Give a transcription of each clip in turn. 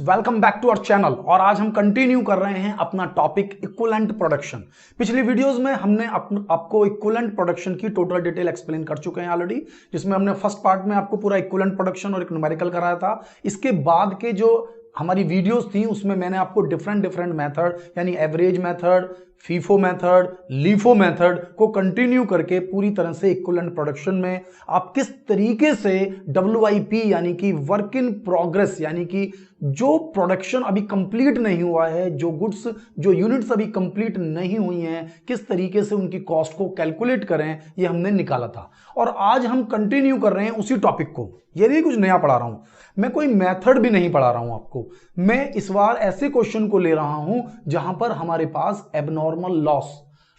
Welcome back to our channel. और आज हम कंटिन्यू कर रहे हैं अपना टॉपिक इक्विवेलेंट प्रोडक्शन। पिछली वीडियोस में हमने आपको इक्विवेलेंट प्रोडक्शन की टोटल डिटेल एक्सप्लेन कर चुके हैं ऑलरेडी, जिसमें हमने फर्स्ट पार्ट में आपको पूरा इक्विवेलेंट प्रोडक्शन और एक न्यूमेरिकल कराया था। इसके बाद के जो हमारी वीडियोस थी उसमें मैंने आपको डिफरेंट मेथड यानी average method, FIFO method, LIFO method को कंटिन्यू करके पूरी तरह से इक्विवेलेंट प्रोडक्शन में आप किस तरीके से WIP यानी कि वर्क इन प्रोग्रेस यानी कि जो प्रोडक्शन अभी कंप्लीट नहीं हुआ है, जो गुड्स जो यूनिट्स अभी कंप्लीट नहीं हुई हैं, किस तरीके से उनकी कॉस्ट को कैलकुलेट करें, ये हमने निकाला था। और आज हम कंटिन्यू कर रहे हैं उसी टॉपिक को। ये नहीं कुछ नया पढ़ा रहा हूं मैं, कोई मेथड भी नहीं पढ़ा रहा हूं आपको। मैं इस बार ऐसे क्वेश्चन को ले रहा हूं जहां पर हमारे पास एबनॉर्मल लॉस,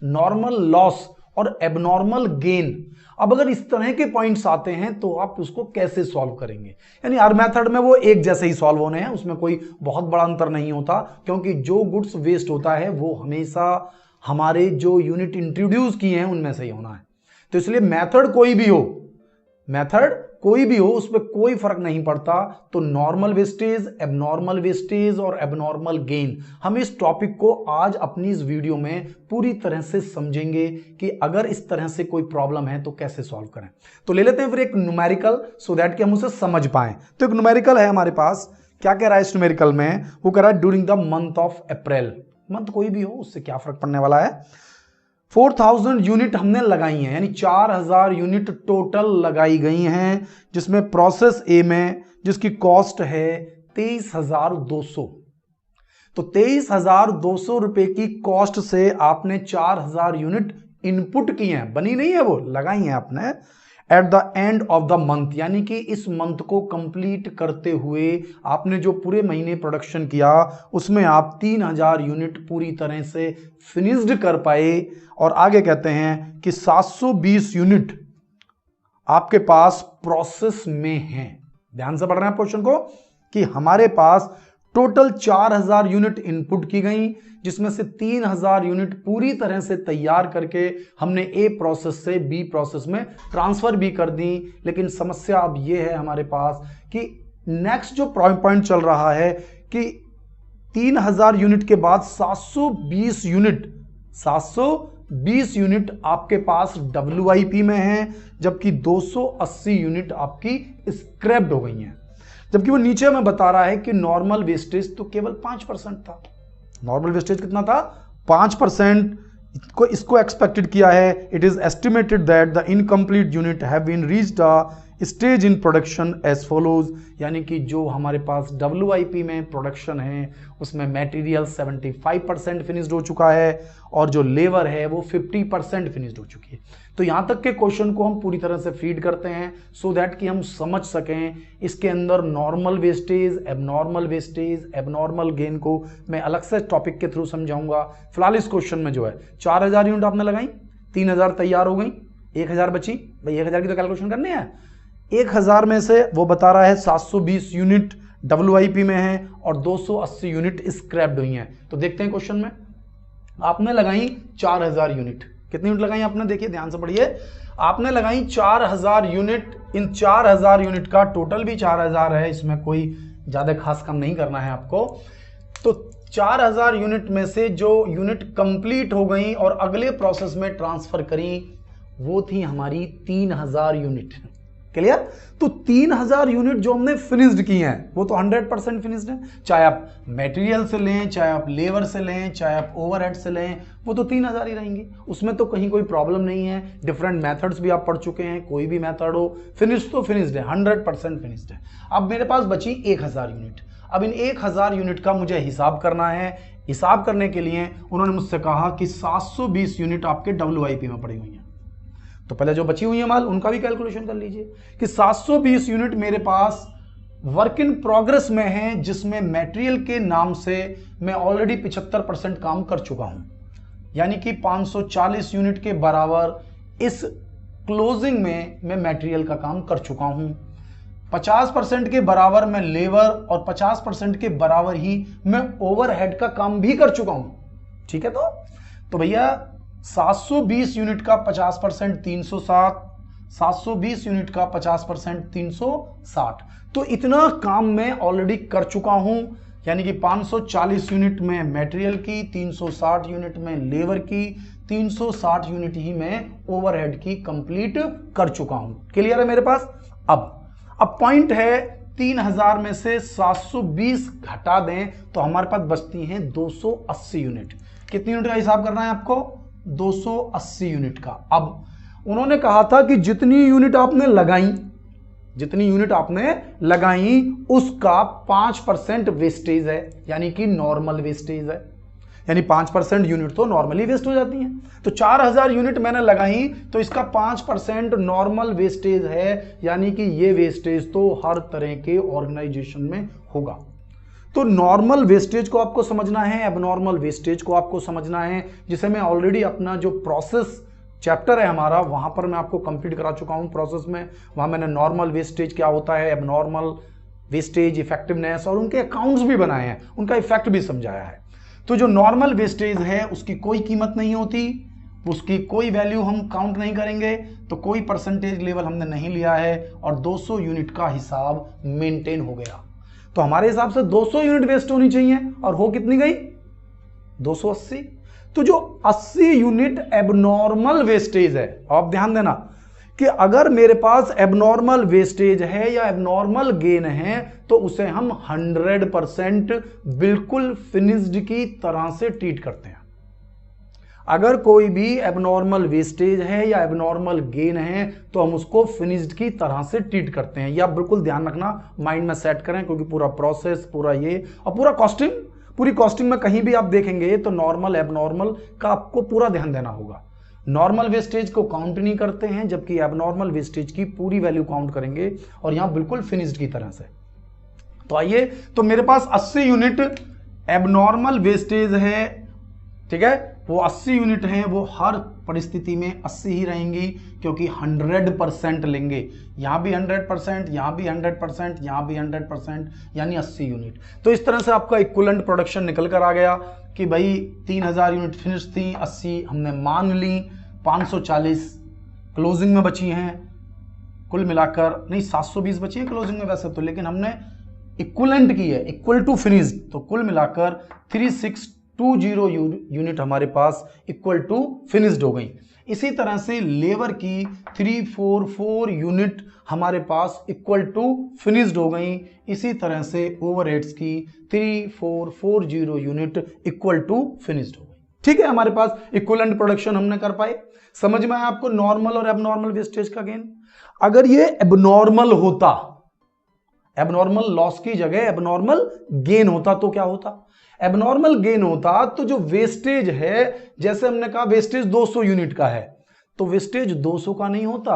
नॉर्मल लॉस और एबनॉर्मल गेन, अब अगर इस तरह के पॉइंट्स आते हैं तो आप उसको कैसे सॉल्व करेंगे। यानी हर मेथड में वो एक जैसे ही सॉल्व होने हैं, उसमें कोई बहुत बड़ा अंतर नहीं होता, क्योंकि जो गुड्स वेस्ट होता है वो हमेशा हमारे जो यूनिट इंट्रोड्यूस किए हैं उनमें से ही होना है। तो इसलिए मेथड कोई भी हो उस पर कोई फर्क नहीं पड़ता। तो नॉर्मल वेस्टेज, एबनॉर्मल वेस्टेज और एबनॉर्मल गेन, हम इस टॉपिक को आज अपनी इस वीडियो में पूरी तरह से समझेंगे कि अगर इस तरह से कोई प्रॉब्लम है तो कैसे सॉल्व करें। तो ले लेते हैं फिर एक न्यूमेरिकल, सो दैट कि हम उसे समझ पाएं। तो एक न्यूमेरिकल है हमारे पास। क्या कह रहा है इस न्यूमेरिकल में? वो कह रहा है during the month of April. Month कोई भी हो, उससे क्या फर्क पड़ने वाला है। 4000 यूनिट हमने लगाई हैं, यानी 4000 यूनिट टोटल लगाई गई हैं, जिसमें प्रोसेस ए में जिसकी कॉस्ट है 23,200। तो 23,200 रुपए की कॉस्ट से आपने 4000 यूनिट इनपुट की हैं, बनी नहीं है वो, लगाई हैं आपने। At the end of the month, यानी कि इस मंथ को कंप्लीट करते हुए आपने जो पूरे महीने प्रोडक्शन किया उसमें आप 3000 यूनिट पूरी तरह से फिनिश्ड कर पाए। और आगे कहते हैं कि 720 यूनिट आपके पास प्रोसेस में हैं। ध्यान से पढ़ रहे हैं क्वेश्चन को कि हमारे पास टोटल 4000 यूनिट इनपुट की गई, जिसमें से 3000 यूनिट पूरी तरह से तैयार करके हमने ए प्रोसेस से बी प्रोसेस में ट्रांसफर भी कर दी। लेकिन समस्या अब यह है हमारे पास कि नेक्स्ट जो पॉइंट चल रहा है कि 3000 यूनिट के बाद 720 यूनिट आपके पास WIP में है, जबकि 280 यूनिट आपकी स्क्रैप्ड हो गई हैं। जबकि वो नीचे में बता रहा है कि नॉर्मल वेस्टेज तो केवल 5% था। नॉर्मल वेस्टेज कितना था? 5% को इसको एक्सपेक्टेड किया है। It is estimated that the incomplete unit have been reached a stage in production as follows, यानी कि जो हमारे पास WIP में प्रोडक्शन है उसमें मटेरियल 75% फिनिश्ड हो चुका है और जो लेबर है वो 50% फिनिश्ड हो चुकी है। तो यहां तक के क्वेश्चन को हम पूरी तरह से फीड करते हैं सो दैट कि हम समझ सकें इसके अंदर नॉर्मल वेस्टेज, एबनॉर्मल गेन को मैं अलग से टॉपिक के थ्रू समझाऊंगा। फिलहाल इस क्वेश्चन में जो है 4000 यूनिट आपने लगाई, 3000 तैयार हो गई, 1000 बची। भाई 1000 की तो कैलकुलेशन करनी है। 1000 में से वो बता रहा है 720 यूनिट WIP में है और 280 यूनिट स्क्रैप्ड हुई हैं। तो देखते हैं क्वेश्चन में। आपने लगाई 4000 यूनिट। कितनी यूनिट लगाई आपने? देखिए ध्यान से पढ़िए। आपने लगाई 4000 यूनिट। इन 4000 यूनिट का टोटल भी 4000 है, इसमें कोई ज्यादा खास काम नहीं करना है आपको। तो 4000 यूनिट में से जो यूनिट कंप्लीट हो गई और अगले प्रोसेस में ट्रांसफर करी वो थी हमारी 3000 यूनिट। क्लियर? तो 3000 यूनिट जो हमने फिनिश्ड की हैं वो तो 100% फिनिश्ड है। चाहे आप मटेरियल से लें, चाहे आप लेबर से लें, चाहे आप ओवरहेड से लें, वो तो 3000 ही रहेंगी। उसमें तो कहीं कोई प्रॉब्लम नहीं है। डिफरेंट मेथड्स भी आप पढ़ चुके हैं, कोई भी मेथड हो, फिनिश तो फिनिश्ड है, 100% फिनिश्ड है। अब मेरे पास बची 1000 यूनिट। अब इन 1000 यूनिट का मुझे हिसाब करना है। हिसाब करने के लिए उन्होंने मुझसे कहा कि 720 यूनिट आपके WIP में पड़ी हुई है। तो पहले जो बची हुई है माल उनका भी कैलकुलेशन कर लीजिए कि 720 यूनिट मेरे पास वर्क इन प्रोग्रेस में है, जिसमें मटेरियल के नाम से मैं ऑलरेडी 75% काम कर चुका हूं, यानी कि 540 यूनिट के बराबर इस क्लोजिंग में मैं मटेरियल का काम कर चुका हूं। 50% के बराबर मैं लेबर और 50% के बराबर ही मैं ओवरहेड का काम भी कर चुका हूं। ठीक है? तो भैया 720 यूनिट का 50% 360, 720 यूनिट का 50% 360। तो इतना काम मैं ऑलरेडी कर चुका हूं। यानी कि 540 यूनिट में मटेरियल की, 360 यूनिट में लेबर की, 360 यूनिट ही मैं ओवरहेड की कंप्लीट कर चुका हूं। क्लियर है मेरे पास? अब पॉइंट है 3000 में से 720 घटा दें तो हमारे पास बचती हैं 280 यूनिट। कितनी यूनिट का हिसाब करना है आपको? 280 यूनिट का। अब उन्होंने कहा था कि जितनी यूनिट आपने लगाई उसका 5% वेस्टेज है, यानी कि नॉर्मल वेस्टेज है। यानी 5% यूनिट तो नॉर्मली वेस्ट हो जाती हैं। तो 4000 यूनिट मैंने लगाई तो इसका 5% नॉर्मल वेस्टेज है, यानी कि ये वेस्टेज तो हर तरह के ऑर्गेनाइजेशन में होगा। तो नॉर्मल वेस्टेज को आपको समझना है, एबनॉर्मल वेस्टेज को आपको समझना है, जिसे मैं ऑलरेडी अपना जो प्रोसेस चैप्टर है हमारा वहां पर मैं आपको कंप्लीट करा चुका हूं प्रोसेस में। वहां मैंने नॉर्मल वेस्टेज क्या होता है, एबनॉर्मल वेस्टेज, इफेक्टिवनेस और उनके अकाउंट्स भी बनाए हैं, उनका इफेक्ट भी समझाया है। तो जो नॉर्मल वेस्टेज है उसकी कोई कीमत नहीं होती, उसकी कोई वैल्यू हम काउंट नहीं करेंगे, तो कोई परसेंटेज लेवल हमने नहीं लिया है और 200 यूनिट का हिसाब मेंटेन हो गया। तो हमारे हिसाब से 200 यूनिट वेस्ट होनी चाहिए और हो कितनी गई? 280। तो जो 80 यूनिट एबनॉर्मल वेस्टेज है, आप ध्यान देना कि अगर मेरे पास एबनॉर्मल वेस्टेज है या एबनॉर्मल गेन है तो उसे हम 100% बिल्कुल फिनिश्ड की तरह से ट्रीट करते हैं। अगर कोई भी एबनॉर्मल वेस्टेज है या एबनॉर्मल गेन है तो हम उसको फिनिश्ड की तरह से ट्रीट करते हैं। या बिल्कुल ध्यान रखना, माइंड में सेट करें, क्योंकि पूरा प्रोसेस, पूरा ये और पूरी कॉस्टिंग में कहीं भी आप देखेंगे तो नॉर्मल एबनॉर्मल का आपको पूरा ध्यान देना होगा। नॉर्मल वेस्टेज को काउंट नहीं करते हैं, जबकि एबनॉर्मल वेस्टेज की पूरी वैल्यू काउंट करेंगे और यहां बिल्कुल फिनिश्ड की तरह से। तो आइए, तो मेरे पास 80 यूनिट एबनॉर्मल वेस्टेज है, ठीक है। वो 80 यूनिट हैं, वो हर परिस्थिति में 80 ही रहेंगी, क्योंकि 100% लेंगे। यहां भी 100%, यहां भी 100%, यहां भी 100%, यानी 80 यूनिट। तो इस तरह से आपका इक्विवेलेंट प्रोडक्शन निकल कर आ गया कि भाई 3000 यूनिट फिनिश थी, 80 हमने मान ली, 540 क्लोजिंग में बची हैं, कुल मिलाकर नहीं 720 बची है क्लोजिंग में वैसे तो, लेकिन हमने इक्विवेलेंट की है, इक्वल टू फिनिश्ड, तो कुल मिलाकर 3620 यूनिट हमारे पास इक्वल टू फिनिश्ड हो गई। इसी तरह से लेबर की 344 यूनिट हमारे पास इक्वल टू फिनिश्ड हो गई। इसी तरह से ओवरहेड्स की 3440 यूनिट इक्वल टू फिनिश्ड हो गई। ठीक है, हमारे पास इक्विवेलेंट प्रोडक्शन हमने कर पाए। समझ में आया आपको नॉर्मल और एबनॉर्मल वेस्टेज का गेन? अगर ये एबनॉर्मल होता, एबनॉर्मल लॉस की जगह एबनॉर्मल गेन होता तो क्या होता? एबनॉर्मल गेन होता तो जो वेस्टेज है, जैसे हमने कहा वेस्टेज 200 यूनिट का है, तो वेस्टेज 200 का नहीं होता,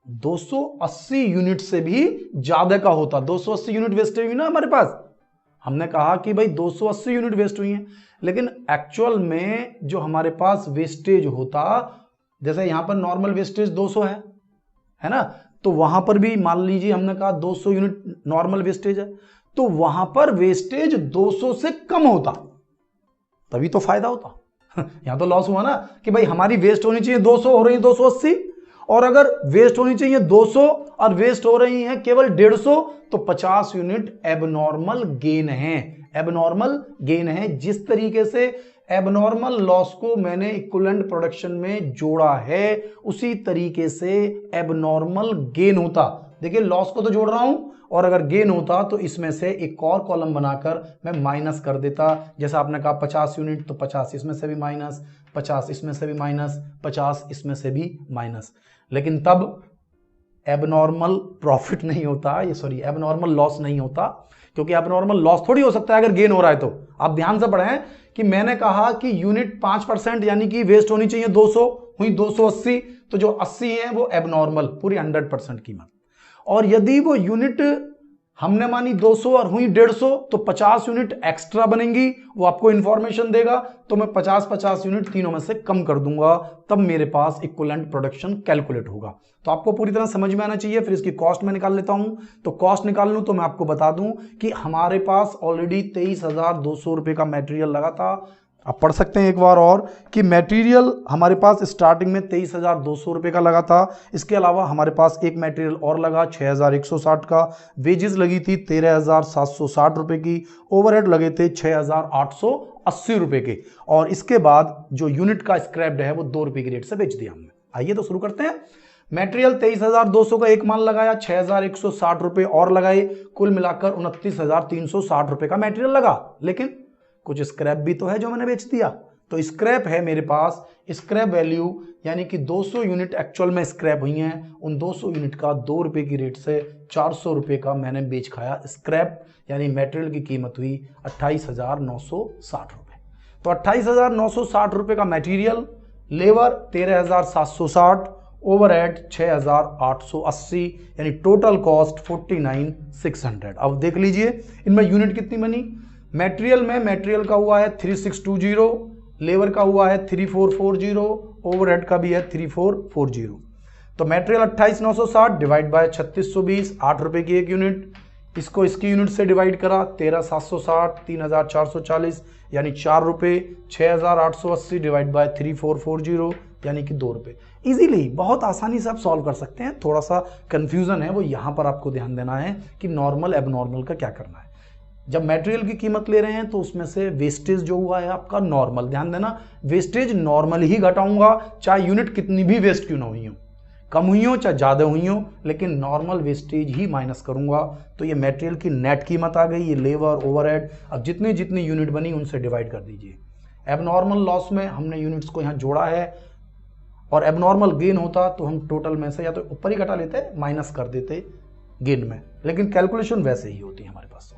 280 यूनिट से भी ज्यादा का होता। 280 यूनिट वेस्ट हुई ना हमारे पास, हमने कहा कि भाई 280 यूनिट वेस्ट हुई है, लेकिन एक्चुअल में जो हमारे पास वेस्टेज होता, जैसे यहां पर नॉर्मल वेस्टेज 200 है ना, तो वहां पर भी मान लीजिए हमने कहा 200 यूनिट नॉर्मल वेस्टेज है, तो वहां पर वेस्टेज 200 से कम होता, तभी तो फायदा होता। यहां तो लॉस हुआ ना कि भाई हमारी वेस्ट होनी चाहिए 200, हो रही है 280, और अगर वेस्ट होनी चाहिए 200 और वेस्ट हो रही है केवल 150, तो 50 यूनिट एबनॉर्मल गेन है। एबनॉर्मल गेन है। जिस तरीके से एबनॉर्मल लॉस को मैंने इक्विवेलेंट प्रोडक्शन में जोड़ा है, उसी तरीके से एबनॉर्मल गेन होता। देखिए लॉस को तो जोड़ रहा हूं, और अगर गेन होता तो इसमें से एक और कॉलम बनाकर मैं माइनस कर देता। जैसा आपने कहा 50 यूनिट, तो 50 इसमें से भी माइनस, 50 इसमें से भी माइनस, 50 इसमें से भी माइनस। लेकिन तब एबनॉर्मल प्रॉफिट नहीं होता, ये सॉरी एबनॉर्मल लॉस नहीं होता, क्योंकि एबनॉर्मल लॉस थोड़ी हो सकता है अगर गेन हो रहा है तो। आप ध्यान से पढ़ें कि मैंने कहा कि यूनिट 5% यानी कि वेस्ट होनी चाहिए 200, हुई 280, तो जो 80 है वो एबनॉर्मल, पूरी 100% कीमत। और यदि वो यूनिट हमने मानी 200 और हुई 150, तो 50 यूनिट एक्स्ट्रा बनेंगी, वो आपको इंफॉर्मेशन देगा, तो मैं 50-50 यूनिट तीनों में से कम कर दूंगा, तब मेरे पास इक्विवेलेंट प्रोडक्शन कैलकुलेट होगा। तो आपको पूरी तरह समझ में आना चाहिए। फिर इसकी कॉस्ट में निकाल लेता हूं। तो कॉस्ट निकाल लूं तो मैं आपको बता दूं कि हमारे पास ऑलरेडी 23,200 रुपए का मटेरियल लगा था, आप पढ़ सकते हैं एक बार और कि मटेरियल हमारे पास स्टार्टिंग में 23,200 रुपये का लगा था। इसके अलावा हमारे पास एक मटेरियल और लगा 6,160 का। वेजेस लगी थी 13,760 रुपये की। ओवरहेड लगे थे 6,880 रुपये के। और इसके बाद जो यूनिट का स्क्रैप्ड है वो 2 रुपये की रेट से बेच दिया हमने। आइए तो शुरू करते हैं। मटेरियल 23,200 का एक माल लगाया, 6,160 रुपये और लगाए, कुल मिलाकर 29,360 रुपये का मटेरियल लगा। लेकिन कुछ स्क्रैप भी तो है जो मैंने बेच दिया। तो स्क्रैप है मेरे पास, स्क्रैप वैल्यू यानी कि 200 यूनिट एक्चुअल में स्क्रैप हुई हैं। उन 200 यूनिट का 2 रुपये की रेट से 400 रुपये का मैंने बेच खाया स्क्रैप, यानी मटेरियल की कीमत हुई 28,960 रुपये। तो 28,960 रुपये का मटेरियल, लेबर 13,760, ओवरहेड 6,880, यानी टोटल कॉस्ट 49,600। अब देख लीजिए इनमें यूनिट कितनी बनी। मटेरियल में मटेरियल का हुआ है 3620, लेबर का हुआ है 3440, ओवरहेड का भी है 3440। तो मटेरियल 28,960 डिवाइड बाय 3620, 8 रुपये की एक यूनिट। इसको इसकी यूनिट से डिवाइड करा 13,760, 3,440 यानी 4 रुपये। 6,880 डिवाइड बाय 3440 यानी कि 2 रुपये। इजीली बहुत आसानी से आप सॉल्व कर सकते हैं। थोड़ा सा कंफ्यूजन है वो यहाँ पर आपको ध्यान देना है कि नॉर्मल एबनॉर्मल का क्या करना है। जब मटेरियल की कीमत ले रहे हैं तो उसमें से वेस्टेज जो हुआ है आपका नॉर्मल, ध्यान देना वेस्टेज नॉर्मल ही घटाऊंगा, चाहे यूनिट कितनी भी वेस्ट क्यों ना हुई हो, कम हुई हो चाहे ज़्यादा हुई हो, लेकिन नॉर्मल वेस्टेज ही माइनस करूंगा। तो ये मटेरियल की नेट कीमत आ गई, ये लेबर ओवरहेड। अब जितनी जितनी यूनिट बनी उनसे डिवाइड कर दीजिए। एबनॉर्मल लॉस में हमने यूनिट्स को यहाँ जोड़ा है, और एबनॉर्मल गेन होता तो हम टोटल में से या तो ऊपर ही घटा लेते माइनस कर देते गेन में, लेकिन कैलकुलेशन वैसे ही होती है हमारे पास।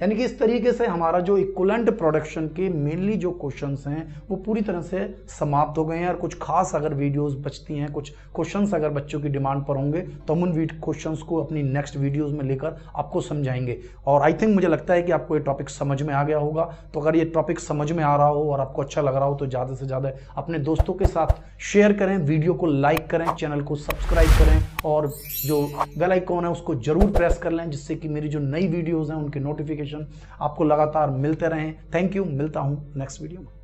यानी कि इस तरीके से हमारा जो इक्विवेलेंट प्रोडक्शन के मेनली जो क्वेश्चंस हैं वो पूरी तरह से समाप्त हो गए हैं। और कुछ खास अगर वीडियोस बचती हैं, कुछ क्वेश्चंस अगर बच्चों की डिमांड पर होंगे तो हम उन क्वेश्चंस को अपनी नेक्स्ट वीडियोस में लेकर आपको समझाएंगे। और आई थिंक मुझे लगता है कि आपको ये टॉपिक समझ में आ गया होगा। तो अगर ये टॉपिक समझ में आ रहा हो और आपको अच्छा लग रहा हो तो ज़्यादा से ज़्यादा अपने दोस्तों के साथ शेयर करें, वीडियो को लाइक करें, चैनल को सब्सक्राइब करें और जो बेल आइकॉन है उसको जरूर प्रेस कर लें, जिससे कि मेरी जो नई वीडियोज़ हैं उनके नोटिफिकेशन आपको लगातार मिलते रहें। थैंक यू, मिलता हूँ नेक्स्ट वीडियो में।